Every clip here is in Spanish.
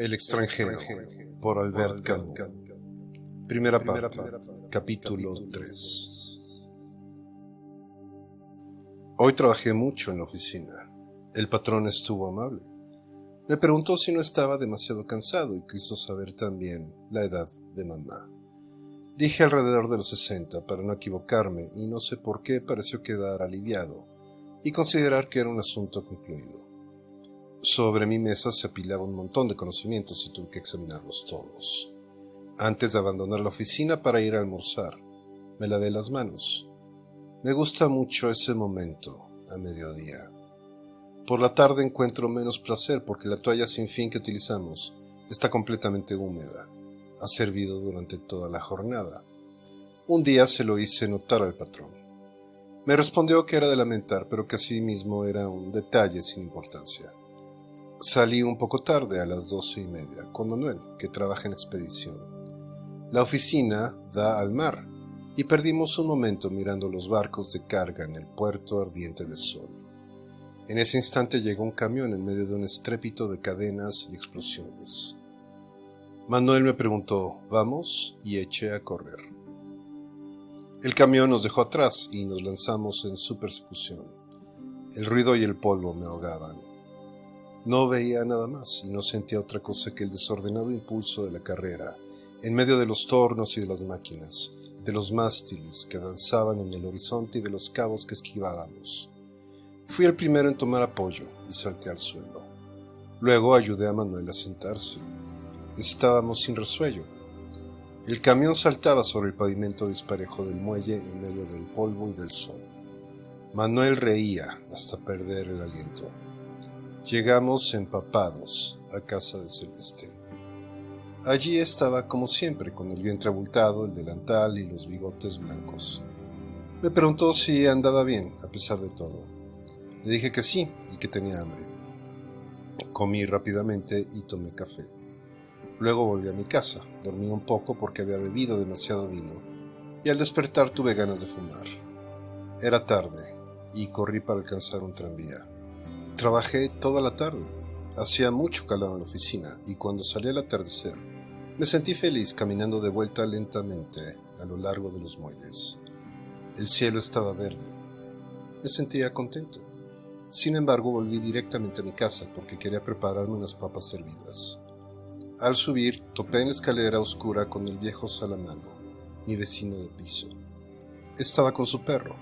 El extranjero, por Albert Camus. Primera parte, capítulo 3. Hoy trabajé mucho en la oficina. El patrón estuvo amable. Me preguntó si no estaba demasiado cansado y quiso saber también la edad de mamá. Dije alrededor de los 60 para no equivocarme y no sé por qué pareció quedar aliviado y considerar que era un asunto concluido. Sobre mi mesa se apilaba un montón de conocimientos y tuve que examinarlos todos. Antes de abandonar la oficina para ir a almorzar, me lavé las manos. Me gusta mucho ese momento, a mediodía. Por la tarde encuentro menos placer porque la toalla sin fin que utilizamos está completamente húmeda. Ha servido durante toda la jornada. Un día se lo hice notar al patrón. Me respondió que era de lamentar, pero que así mismo era un detalle sin importancia. Salí un poco tarde, a las 12:30, con Manuel, que trabaja en expedición. La oficina da al mar, y perdimos un momento mirando los barcos de carga en el puerto ardiente de sol. En ese instante llegó un camión en medio de un estrépito de cadenas y explosiones. Manuel me preguntó, ¿vamos? Y eché a correr. El camión nos dejó atrás y nos lanzamos en su persecución. El ruido y el polvo me ahogaban. No veía nada más y no sentía otra cosa que el desordenado impulso de la carrera, en medio de los tornos y de las máquinas, de los mástiles que danzaban en el horizonte y de los cabos que esquivábamos. Fui el primero en tomar apoyo y salté al suelo. Luego ayudé a Manuel a sentarse. Estábamos sin resuello. El camión saltaba sobre el pavimento disparejo del muelle en medio del polvo y del sol. Manuel reía hasta perder el aliento. Llegamos empapados a casa de Celeste. Allí estaba como siempre, con el vientre abultado, el delantal y los bigotes blancos. Me preguntó si andaba bien, a pesar de todo. Le dije que sí y que tenía hambre. Comí rápidamente y tomé café. Luego volví a mi casa, dormí un poco porque había bebido demasiado vino, y al despertar tuve ganas de fumar. Era tarde, y corrí para alcanzar un tranvía. Trabajé toda la tarde. Hacía mucho calor en la oficina y cuando salí al atardecer, me sentí feliz caminando de vuelta lentamente a lo largo de los muelles. El cielo estaba verde. Me sentía contento. Sin embargo, volví directamente a mi casa porque quería prepararme unas papas hervidas. Al subir, topé en la escalera oscura con el viejo Salamano, mi vecino de piso. Estaba con su perro.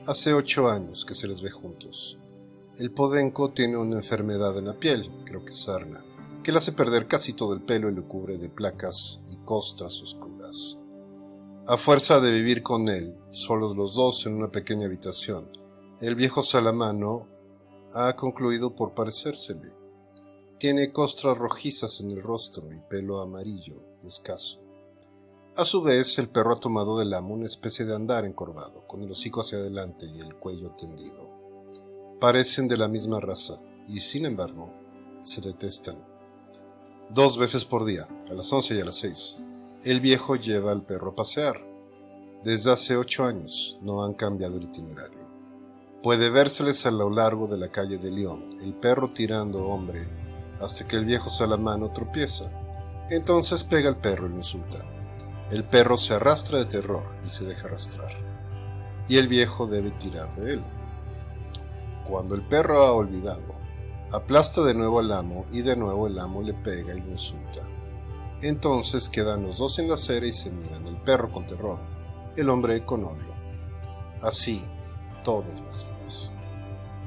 Hace 8 años que se les ve juntos. El podenco tiene una enfermedad en la piel, creo que sarna, que le hace perder casi todo el pelo y lo cubre de placas y costras oscuras. A fuerza de vivir con él, solos los dos en una pequeña habitación, el viejo Salamano ha concluido por parecérsele. Tiene costras rojizas en el rostro y pelo amarillo y escaso. A su vez, el perro ha tomado del amo una especie de andar encorvado, con el hocico hacia adelante y el cuello tendido. Parecen de la misma raza y, sin embargo, se detestan. 2 veces por día, a las 11 y a las 6, el viejo lleva al perro a pasear. Desde hace 8 años no han cambiado el itinerario. Puede vérseles a lo largo de la calle de León, el perro tirando hombre, hasta que el viejo Salamano tropieza. Entonces pega al perro y lo insulta. El perro se arrastra de terror y se deja arrastrar. Y el viejo debe tirar de él. Cuando el perro ha olvidado, aplasta de nuevo al amo y de nuevo el amo le pega y lo insulta. Entonces quedan los dos en la acera y se miran, el perro con terror, el hombre con odio. Así, todos los días.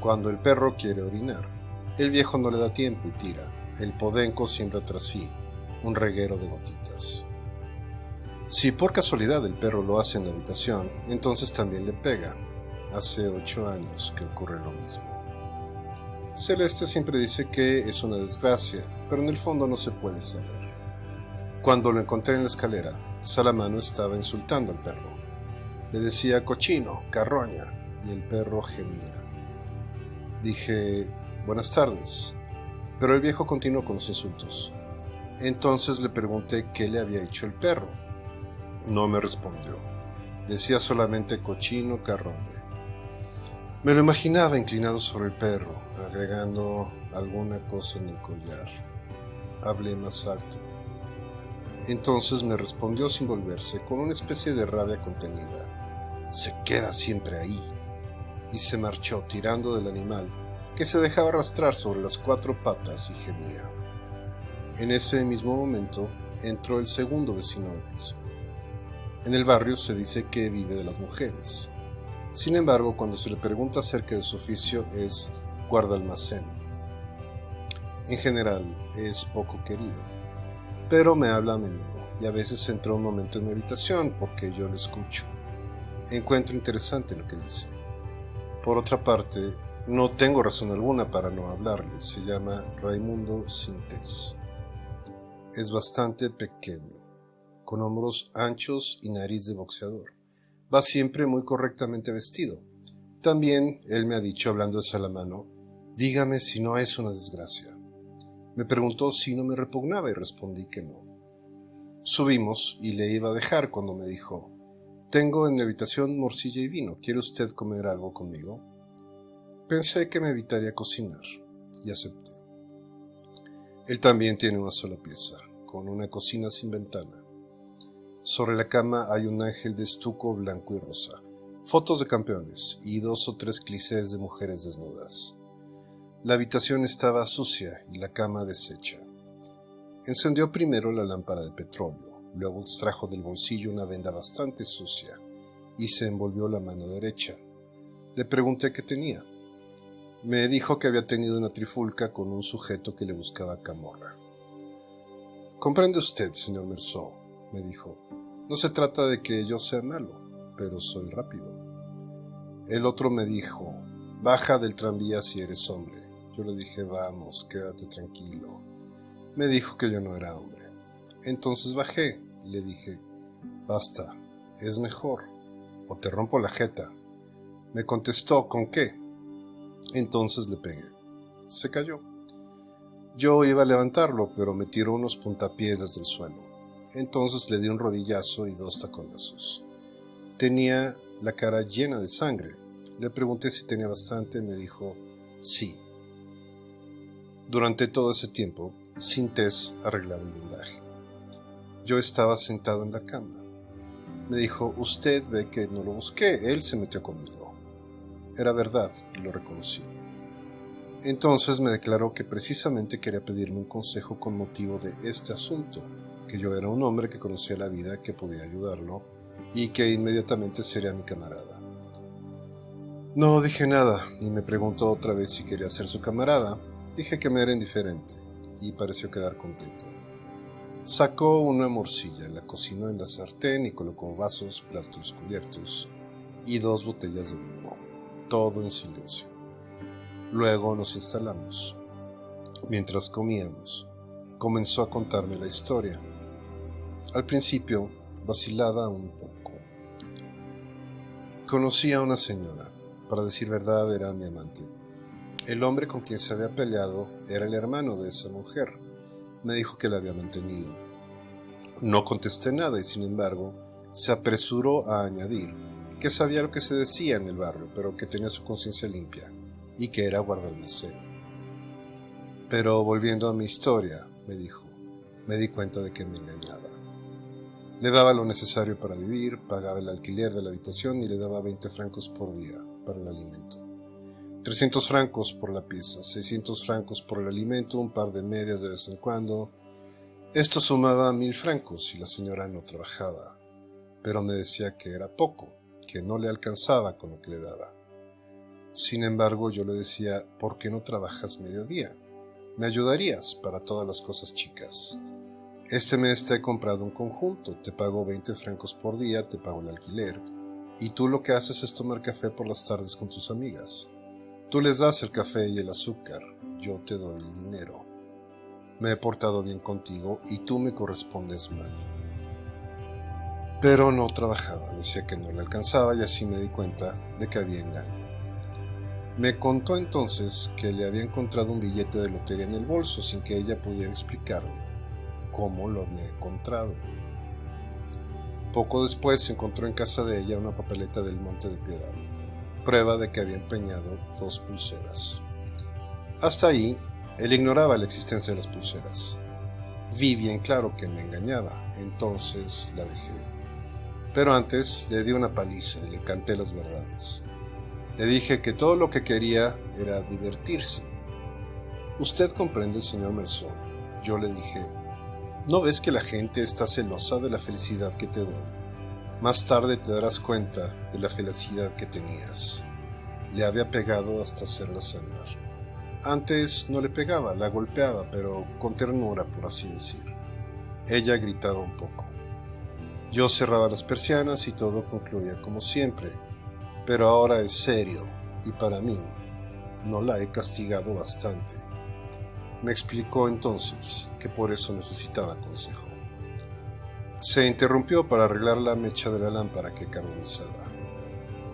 Cuando el perro quiere orinar, el viejo no le da tiempo y tira. El podenco siembra tras sí un reguero de gotitas. Si por casualidad el perro lo hace en la habitación, entonces también le pega. Hace 8 años que ocurre lo mismo. Celeste siempre dice que es una desgracia, pero en el fondo no se puede saber. Cuando lo encontré en la escalera, Salamano estaba insultando al perro. Le decía cochino, carroña, y el perro gemía. Dije, buenas tardes, pero el viejo continuó con los insultos. Entonces le pregunté qué le había hecho el perro. No me respondió. Decía solamente cochino, carroña. Me lo imaginaba inclinado sobre el perro, agregando alguna cosa en el collar. hablé más alto. Entonces me respondió sin volverse, con una especie de rabia contenida. Se queda siempre ahí. Y se marchó tirando del animal, que se dejaba arrastrar sobre las 4 patas y gemía. En ese mismo momento entró el segundo vecino del piso. En el barrio se dice que vive de las mujeres. Sin embargo, cuando se le pregunta acerca de su oficio es guardalmacén. En general es poco querido, pero me habla a menudo y a veces entra un momento en mi habitación porque yo lo escucho. Encuentro interesante lo que dice. Por otra parte, no tengo razón alguna para no hablarle. Se llama Raimundo Sintés. Es bastante pequeño, con hombros anchos y nariz de boxeador. Va siempre muy correctamente vestido. También él me ha dicho, hablando de Salamano, dígame si no es una desgracia. Me preguntó si no me repugnaba y respondí que no. Subimos y le iba a dejar cuando me dijo, tengo en mi habitación morcilla y vino, ¿quiere usted comer algo conmigo? Pensé que me evitaría cocinar y acepté. Él también tiene una sola pieza, con una cocina sin ventana. Sobre la cama hay un ángel de estuco blanco y rosa, fotos de campeones y 2 o 3 clichés de mujeres desnudas. La habitación estaba sucia y la cama deshecha. Encendió primero la lámpara de petróleo, luego extrajo del bolsillo una venda bastante sucia y se envolvió la mano derecha. Le pregunté qué tenía. Me dijo que había tenido una trifulca con un sujeto que le buscaba camorra. «Comprende usted, señor Meursault», me dijo, «no se trata de que yo sea malo, pero soy rápido». El otro me dijo, «baja del tranvía si eres hombre». Yo le dije, «vamos, quédate tranquilo». Me dijo que yo no era hombre. Entonces bajé y le dije, «basta, es mejor, o te rompo la jeta». Me contestó, «¿con qué?». Entonces le pegué. Se cayó. Yo iba a levantarlo, pero me tiró unos puntapiés desde el suelo. Entonces le di un rodillazo y 2 taconazos. Tenía la cara llena de sangre. Le pregunté si tenía bastante, me dijo, sí. Durante todo ese tiempo, Sintés arreglaba el vendaje. Yo estaba sentado en la cama. Me dijo, usted ve que no lo busqué, él se metió conmigo. Era verdad, y lo reconocí. Entonces me declaró que precisamente quería pedirme un consejo con motivo de este asunto, que yo era un hombre que conocía la vida, que podía ayudarlo, y que inmediatamente sería mi camarada. No dije nada, y me preguntó otra vez si quería ser su camarada. Dije que me era indiferente, y pareció quedar contento. Sacó una morcilla, la cocinó en la sartén y colocó vasos, platos, cubiertos, y 2 botellas de vino. Todo en silencio. Luego nos instalamos. Mientras comíamos, comenzó a contarme la historia. Al principio vacilaba un poco. Conocí a una señora. Para decir verdad, era mi amante. El hombre con quien se había peleado era el hermano de esa mujer. Me dijo que la había mantenido. No contesté nada y, sin embargo, se apresuró a añadir que sabía lo que se decía en el barrio, pero que tenía su conciencia limpia y que era guardalmacén. Pero volviendo a mi historia, me dijo, me di cuenta de que me engañaba. Le daba lo necesario para vivir, pagaba el alquiler de la habitación y le daba 20 francos por día para el alimento. 300 francos por la pieza, 600 francos por el alimento, un par de medias de vez en cuando. Esto sumaba 1000 francos y la señora no trabajaba, pero me decía que era poco, que no le alcanzaba con lo que le daba. Sin embargo, yo le decía, ¿por qué no trabajas mediodía? Me ayudarías para todas las cosas chicas. Este mes te he comprado un conjunto, te pago 20 francos por día, te pago el alquiler, y tú lo que haces es tomar café por las tardes con tus amigas. Tú les das el café y el azúcar, yo te doy el dinero. Me he portado bien contigo y tú me correspondes mal. Pero no trabajaba, decía que no le alcanzaba y así me di cuenta de que había engaño. Me contó entonces que le había encontrado un billete de lotería en el bolso sin que ella pudiera explicarle cómo lo había encontrado. Poco después se encontró en casa de ella una papeleta del Monte de Piedad, prueba de que había empeñado 2 pulseras. Hasta ahí, él ignoraba la existencia de las pulseras. Vi bien claro que me engañaba, entonces la dejé. Pero antes le di una paliza y le canté las verdades. Le dije que todo lo que quería era divertirse. «Usted comprende, señor Merceau», yo le dije. «¿No ves que la gente está celosa de la felicidad que te doy? Más tarde te darás cuenta de la felicidad que tenías». Le había pegado hasta hacerla sangrar. Antes no le pegaba, la golpeaba, pero con ternura, por así decir. Ella gritaba un poco. Yo cerraba las persianas y todo concluía como siempre. Pero ahora es serio, y para mí, no la he castigado bastante. Me explicó entonces que por eso necesitaba consejo. Se interrumpió para arreglar la mecha de la lámpara que carbonizaba.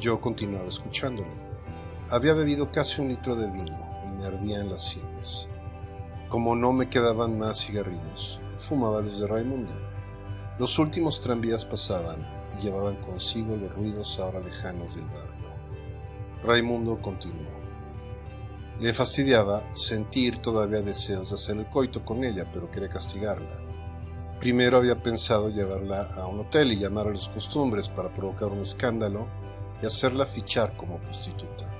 Yo continuaba escuchándole. Había bebido casi 1 litro de vino y me ardían las sienes. Como no me quedaban más cigarrillos, fumaba los de Raimundo. Los últimos tranvías pasaban y llevaban consigo los ruidos ahora lejanos del barrio. Raimundo continuó. Le fastidiaba sentir todavía deseos de hacer el coito con ella, pero quería castigarla. Primero había pensado llevarla a un hotel y llamar a los costumbres para provocar un escándalo y hacerla fichar como prostituta.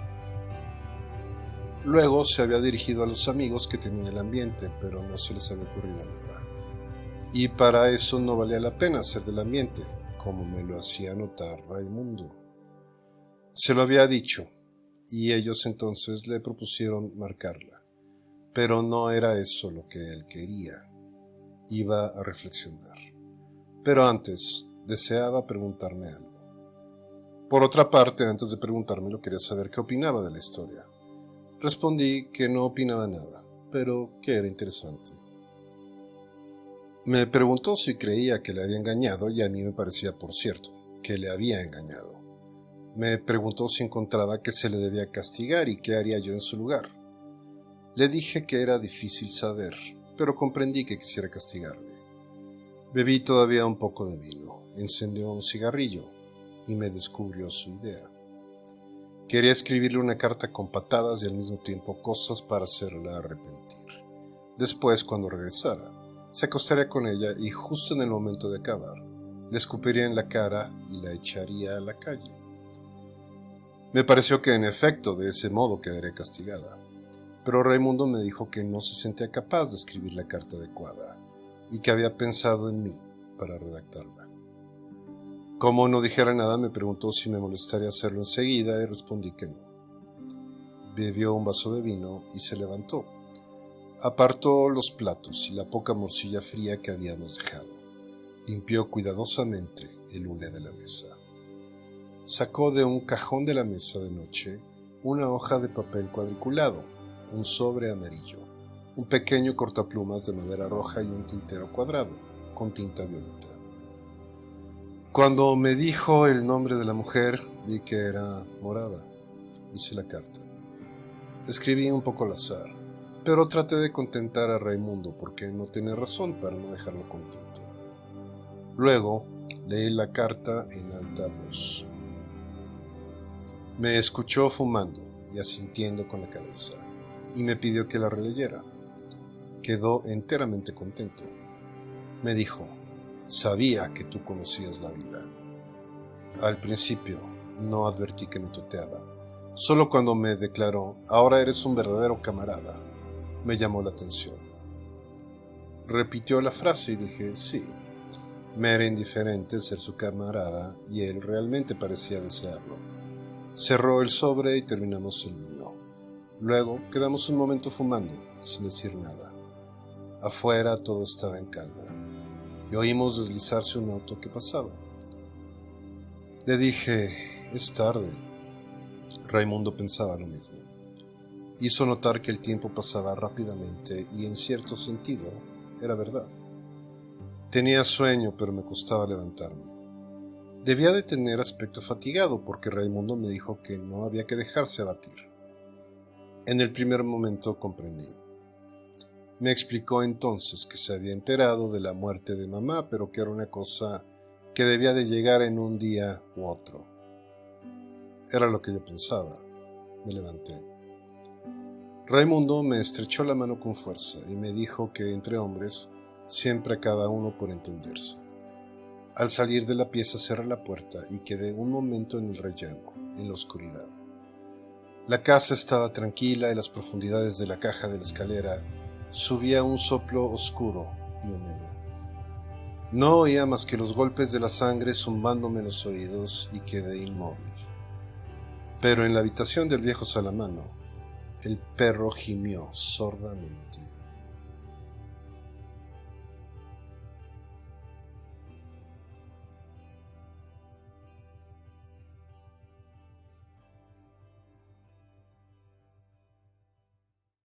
Luego se había dirigido a los amigos que tenían el ambiente, pero no se les había ocurrido nada. Y para eso no valía la pena ser del ambiente, como me lo hacía notar Raimundo. Se lo había dicho, y ellos entonces le propusieron marcarla. Pero no era eso lo que él quería. Iba a reflexionar. Pero antes, deseaba preguntarme algo. Por otra parte, antes de preguntármelo, quería saber qué opinaba de la historia. Respondí que no opinaba nada, pero que era interesante. Me preguntó si creía que le había engañado y a mí me parecía, por cierto, que le había engañado. Me preguntó si encontraba que se le debía castigar y qué haría yo en su lugar. Le dije que era difícil saber, pero comprendí que quisiera castigarle. Bebí todavía un poco de vino, encendió un cigarrillo y me descubrió su idea. Quería escribirle una carta con patadas y al mismo tiempo cosas para hacerla arrepentir. Después, cuando regresara, se acostaría con ella y justo en el momento de acabar, le escupiría en la cara y la echaría a la calle. Me pareció que en efecto de ese modo quedaría castigada, pero Raimundo me dijo que no se sentía capaz de escribir la carta adecuada y que había pensado en mí para redactarla. Como no dijera nada, me preguntó si me molestaría hacerlo enseguida y respondí que no. Bebió un vaso de vino y se levantó. Apartó los platos y la poca morcilla fría que habíamos dejado. Limpió cuidadosamente el hule de la mesa. Sacó de un cajón de la mesa de noche una hoja de papel cuadriculado, un sobre amarillo, un pequeño cortaplumas de madera roja y un tintero cuadrado con tinta violeta. Cuando me dijo el nombre de la mujer, vi que era Morada. Hice la carta. Escribí un poco al azar, pero traté de contentar a Raimundo porque no tenía razón para no dejarlo contento. Luego leí la carta en alta voz. Me escuchó fumando y asintiendo con la cabeza, y me pidió que la releyera. Quedó enteramente contento. Me dijo: «Sabía que tú conocías la vida». Al principio no advertí que me tuteaba. Solo cuando me declaró: «Ahora eres un verdadero camarada», me llamó la atención. Repitió la frase y dije: «Sí». Me era indiferente ser su camarada y él realmente parecía desearlo. Cerró el sobre y terminamos el vino. Luego quedamos un momento fumando, sin decir nada. Afuera todo estaba en calma y oímos deslizarse un auto que pasaba. Le dije: «Es tarde». Raimundo pensaba lo mismo. Hizo notar que el tiempo pasaba rápidamente y en cierto sentido era verdad. Tenía sueño, pero me costaba levantarme. Debía de tener aspecto fatigado porque Raimundo me dijo que no había que dejarse abatir. En el primer momento comprendí. Me explicó entonces que se había enterado de la muerte de mamá, pero que era una cosa que debía de llegar en un día u otro. Era lo que yo pensaba. Me levanté. Raimundo me estrechó la mano con fuerza y me dijo que entre hombres siempre cada uno por entenderse. Al salir de la pieza cerré la puerta y quedé un momento en el rellano, en la oscuridad. La casa estaba tranquila y las profundidades de la caja de la escalera subía un soplo oscuro y húmedo. No oía más que los golpes de la sangre zumbándome en los oídos y quedé inmóvil. Pero en la habitación del viejo Salamano, el perro gimió sordamente.